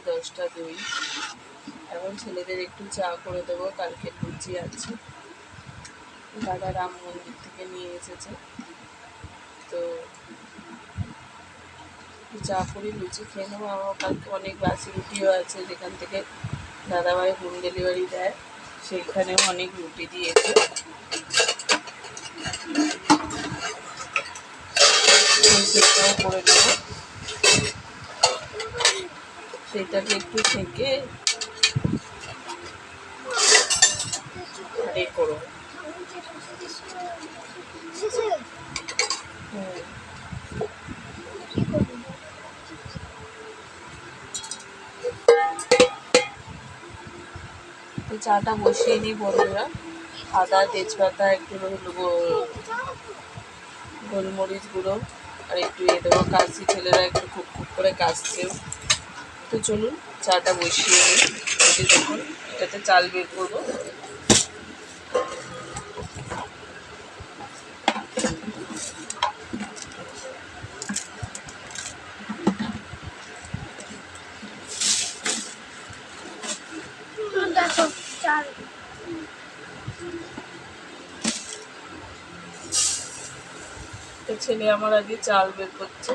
10টা 2। এখন ছেলেদের একটু চা করে দেবো, কালকে লুচি আছে, দাদা রাম মন্দির থেকে নিয়ে এসেছে, তো চা করে লুচি খেয়ে নেবো। আমার কালকে অনেক বাসি রুটিও আছে, যেখান থেকে দাদাভাই হোম ডেলিভারি দেয়, সেইখানেও অনেক রুটি দিয়েছে, সেটাও করে নেবো। সেটাকে একটু থেকে করবো। তো চাটা বসিয়ে নিই বন্ধুরা। আদা, তেজপাতা, একটু গোলমরিচ গুঁড়ো আর একটু দেবো কাশি, ছেলেরা একটু খুব খুব করে কাশছেও। তো চলুন চাটা বসিয়ে নিই। এটি দেখুন, এটাতে চাল বের করবো। তো ছেলে আমার আগে চাল বের করছে।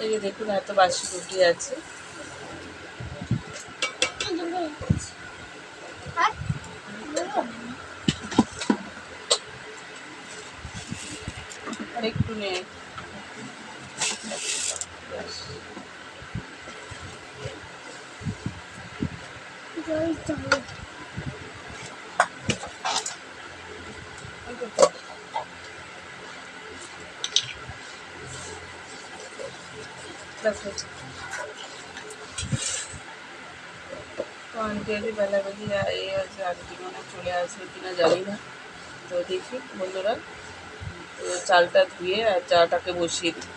এই যে দেখুন, এত বাসি রুটি আছে। আর একটু নেই, তো আন্টি আজ বেলা বেরিয়ে এই আছে, আন্টি মনে চলে আসবে কিনা জানি না। তো দেখি বন্ধুরা, তো চালটা ধুয়ে আর চাটাকে বসিয়ে দিই।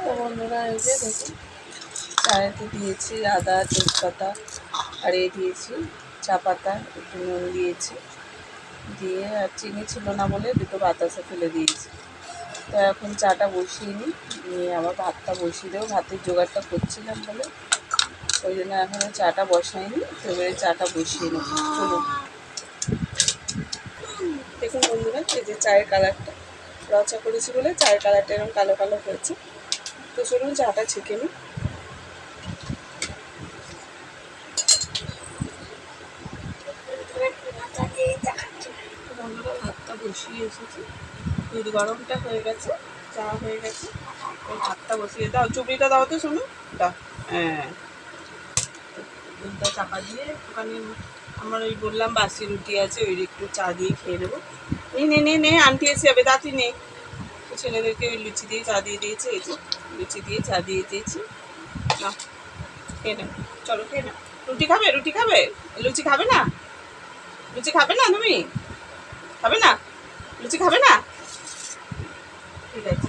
তো বন্ধুরা এই যে দেখুন, চায়েতে দিয়েছি আদা, তেজপাতা, আর দিয়েছি চা পাতা, একটু নুন দিয়েছি, দিয়ে আর চিনি ছিল না বলে দুটো বাতাসা ফেলে দিয়েছি। তো এখন চাটা বসিয়ে নিই, নিয়ে আবার ভাতটা বসিয়ে দেবো। ভাতের জোগাড়টা করছিলাম বলে ওই জন্য এখনও চাটা বসাইনি, তো এবারে চাটা বসিয়ে নেব। চলুন দেখুন বন্ধুরা, এই যে চায়ের কালারটা রচা করেছি বলে চায়ের কালারটা এরকম কালো কালো হয়েছে। তো চলুন চাটা ছেঁকে নিই। বন্ধুরা ভাতটা বসিয়ে এসেছি, দুধ গরমটা হয়ে গেছে, চা হয়ে গেছে, ওই ভাতটা বসিয়ে দাও। চুবড়িটা দাও তো, শোনো দাও। হ্যাঁ, দুধটা চাপা দিয়ে একটুখানি, আমার ওই বললাম বাসি রুটি আছে, ওই একটু চা দিয়ে খেয়ে নেবো। এই নে আন্টি এসে যাবে, দাঁতি নে। তো ছেলেদেরকে ওই লুচি দিয়ে চা দিয়ে দিয়েছে, এই যে লুচি দিয়ে চা দিয়ে দিয়েছি, না খেয়ে নেব। চলো খেয়ে নাও। রুটি খাবে? রুটি খাবে? লুচি খাবে না? লুচি খাবে না? তুমি খাবে না? লুচি খাবে না? ঠিক আছে।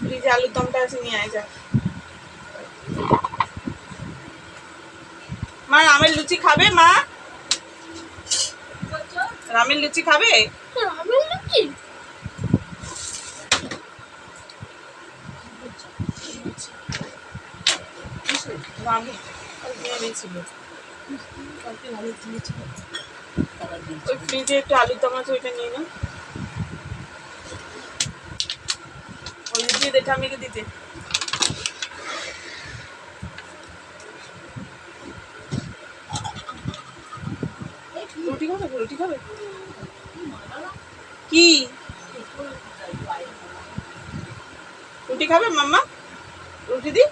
ফ্রিজে আলুর দমটা আছে, নিয়ে আয় যা। মা রামের লুচি খাবে? মা রামের লুচি খাবে? ওই ফ্রিজে একটু আলুর দম আছে, ওইটা নিয়ে না। ওই লুচি দেখে আমি দিতে। রুটি খাবে? রুটি খাবে কি? রুটি খাবে মাম্মা? রুটি দি।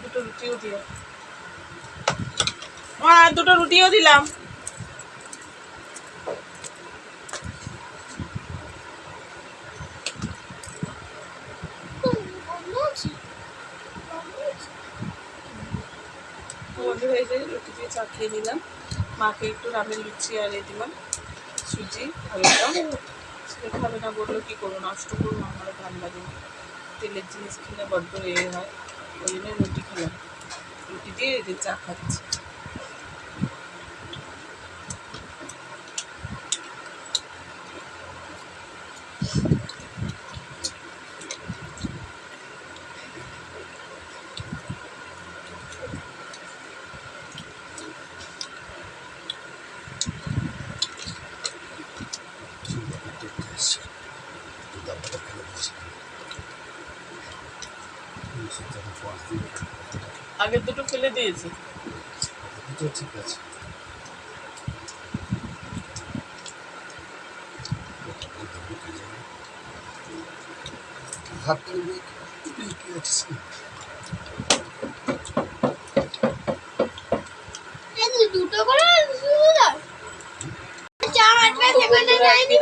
দুটো রুটিও দিও। দুটো রুটিও দিলাম। বন্ধ হয়ে যায়, রুটি দিয়ে চা খেয়ে নিলাম। মাকে একটু রামের লুচি আর দিলাম, সুজি হালকা। সেটা খাবে না বললো, কী করবো, নষ্ট করবো, আমারও ভালো লাগে না, তেলের জিনিস খেলে বড্ড হয়, ওই জন্য রুটি খেলাম, রুটি দিয়ে এদের চা খাচ্ছি। আগের দুটো ফেলে দিয়েছি। ঠিক আছে। দুটো করে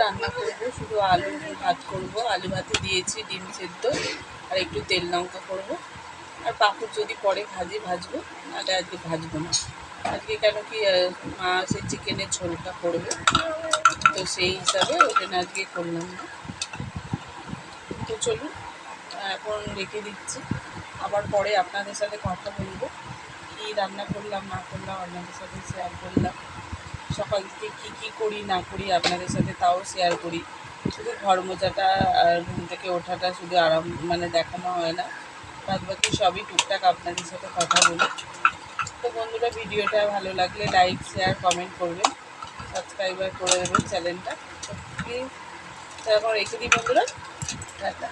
রান্না করবো, শুধু আলু ভাত করবো, আলু ভাতে দিয়েছি ডিম সেদ্ধ আর একটু তেল লঙ্কা করবো, আর পাঁপড় যদি পরে ভাজবো, নাহলে আজকে ভাজবো না। আজকে কেন কি মা সেই চিকেনের ঝোলটা করবে, তো সেই হিসাবে ওই জন্য আজকে করলাম না। তো চলুন এখন রেখে দিচ্ছি, আবার পরে আপনাদের সাথে কথা বলবো, কী রান্না করলাম না করলাম আপনাদের সাথে শেয়ার করলাম। সকাল থেকে কী করি না করি আপনাদের সাথে তাও শেয়ার করি। শুধু ঘর মোছাটা আর ঘুম থেকে ওঠাটা শুধু আরাম দেখানো হয় না, বাদ বাকি সবই টুকটাক আপনাদের সাথে কথা বলি। তো বন্ধুরা, ভিডিওটা ভালো লাগলে লাইক শেয়ার কমেন্ট করবেন, সাবস্ক্রাইবার করে দেবেন চ্যানেলটা। প্লিজ এখন রেখে দিই বন্ধুরা, টাটা।